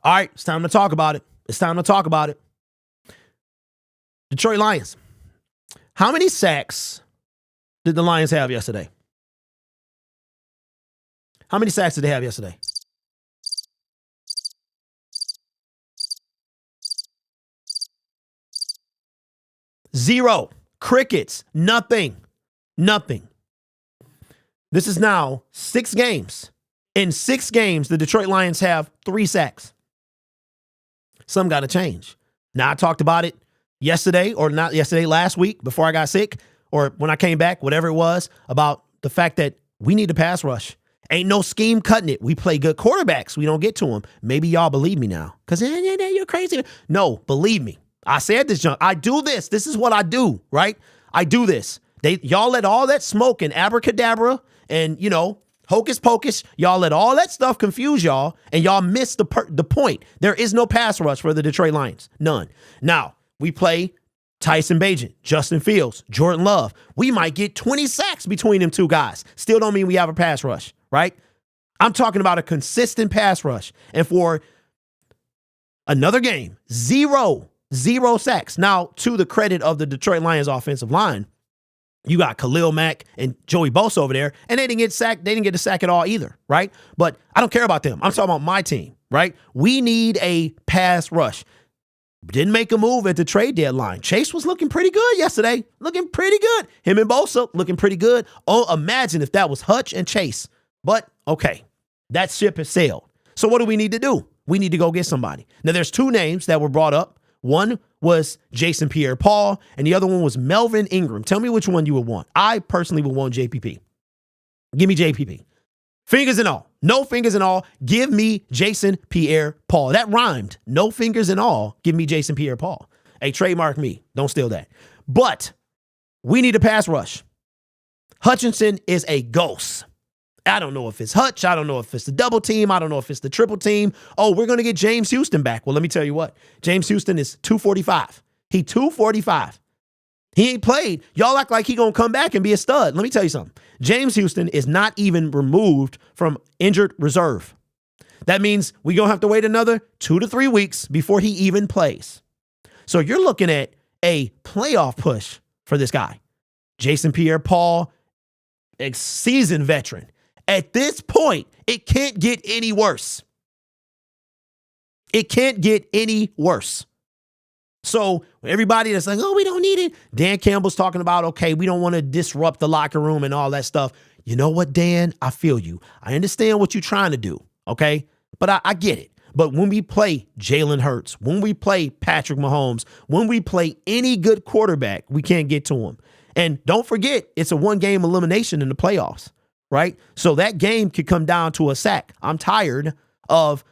All right, it's time to talk about it. It's time to talk about it. Detroit Lions. How many sacks did the Lions have yesterday? How many sacks did they have yesterday? Zero. Crickets. Nothing. This is now 6 games. In 6 games, the Detroit Lions have 3 sacks. Some got to change. Now, I talked about it yesterday, or not yesterday, last week before I got sick, or when I came back, whatever it was, about the fact that we need a pass rush. Ain't no scheme cutting it. We play good quarterbacks. We don't get to them. Maybe y'all believe me now because you're crazy. No, believe me. I said this, John. I do this. This is what I do, right? I do this. Y'all let all that smoke and abracadabra and, hocus pocus. Y'all let all that stuff confuse y'all, and y'all miss the point. There is no pass rush for the Detroit Lions. None. Now, we play Tyson Bagent, Justin Fields, Jordan Love. We might get 20 sacks between them 2 guys. Still don't mean we have a pass rush, right? I'm talking about a consistent pass rush. And for another game, zero sacks. Now, to the credit of the Detroit Lions offensive line, you got Khalil Mack and Joey Bosa over there, and they didn't get sacked. They didn't get a sack at all either, right? But I don't care about them. I'm talking about my team, right? We need a pass rush. Didn't make a move at the trade deadline. Chase was looking pretty good yesterday. Looking pretty good. Him and Bosa looking pretty good. Oh, imagine if that was Hutch and Chase. But, okay, that ship has sailed. So what do we need to do? We need to go get somebody. Now, there's 2 names that were brought up. One was Jason Pierre-Paul, and the other one was Melvin Ingram. Tell me which one you would want. I personally would want JPP. Give me JPP. Fingers and all. No fingers and all. Give me Jason Pierre-Paul. That rhymed. No fingers and all. Give me Jason Pierre-Paul. Hey, trademark me. Don't steal that. But we need a pass rush. Hutchinson is a ghost. I don't know if it's Hutch. I don't know if it's the double team. I don't know if it's the triple team. Oh, we're going to get James Houston back. Well, let me tell you what. James Houston is 245. He 245. He ain't played. Y'all act like he going to come back and be a stud. Let me tell you something. James Houston is not even removed from injured reserve. That means we're going to have to wait another 2 to 3 weeks before he even plays. So you're looking at a playoff push for this guy. Jason Pierre-Paul, seasoned veteran. At this point, it can't get any worse. It can't get any worse. So everybody that's like, oh, we don't need it. Dan Campbell's talking about, okay, we don't want to disrupt the locker room and all that stuff. You know what, Dan? I feel you. I understand what you're trying to do, okay? But I get it. But when we play Jalen Hurts, when we play Patrick Mahomes, when we play any good quarterback, we can't get to him. And don't forget, it's a 1-game elimination in the playoffs. Right? So that game could come down to a sack. I'm tired of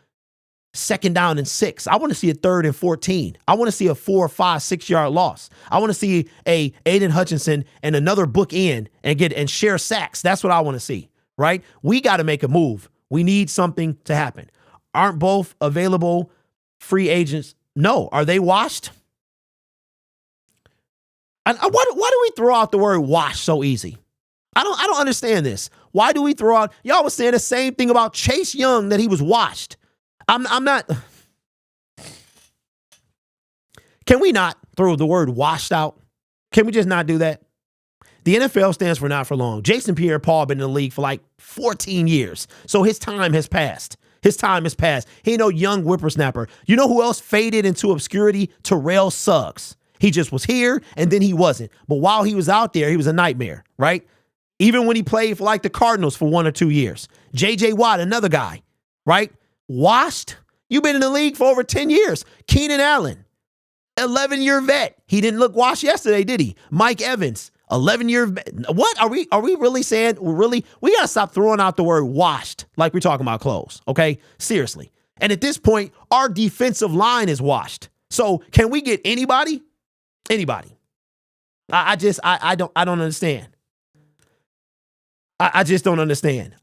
2nd down and 6. I want to see a 3rd and 14. I want to see a 4, 5, 6-yard loss. I want to see a Aiden Hutchinson and another book in and share sacks. That's what I want to see. Right? We got to make a move. We need something to happen. Aren't both available free agents? No. Are they washed? And why do we throw out the word wash so easy? I don't understand this. Why do we throw out? Y'all was saying the same thing about Chase Young, that he was washed. I'm not. Can we not throw the word washed out? Can we just not do that? The NFL stands for not for long. Jason Pierre-Paul been in the league for like 14 years. So his time has passed. His time has passed. He ain't no young whippersnapper. You know who else faded into obscurity? Terrell Suggs. He just was here and then he wasn't. But while he was out there, he was a nightmare, right? Even when he played for like the Cardinals for 1 or 2 years. J.J. Watt, another guy, right? Washed. You've been in the league for over 10 years. Keenan Allen, 11-year vet. He didn't look washed yesterday, did he? Mike Evans, 11-year vet. What are we really saying? We got to stop throwing out the word washed like we're talking about clothes, okay? Seriously. And at this point, our defensive line is washed. So can we get anybody? Anybody. I don't understand. I just don't understand.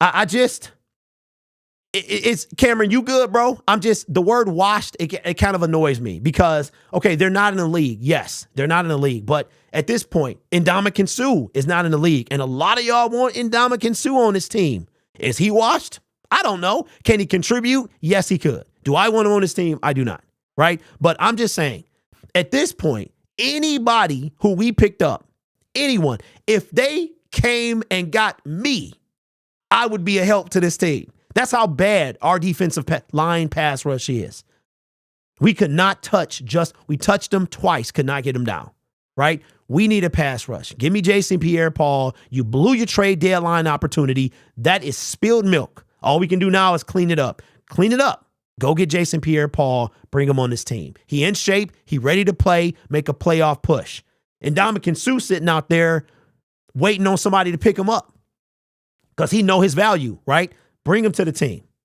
It's Cameron, you good, bro? The word washed, it kind of annoys me because, okay, they're not in the league. Yes, they're not in the league. But at this point, Ndamukong Suh is not in the league. And a lot of y'all want Ndamukong Suh on this team. Is he washed? I don't know. Can he contribute? Yes, he could. Do I want him on this team? I do not, right? But I'm just saying, at this point, anybody who we picked up, anyone, if they came and got me, I would be a help to this team. That's how bad our defensive line pass rush is. We could not we touched them twice, could not get them down, right? We need a pass rush. Give me Jason Pierre-Paul. You blew your trade deadline opportunity. That is spilled milk. All we can do now is clean it up. Clean it up. Go get Jason Pierre-Paul. Bring him on this team. He in shape. He ready to play. Make a playoff push. And Ndamukong Suh sitting out there waiting on somebody to pick him up because he know his value, right? Bring him to the team.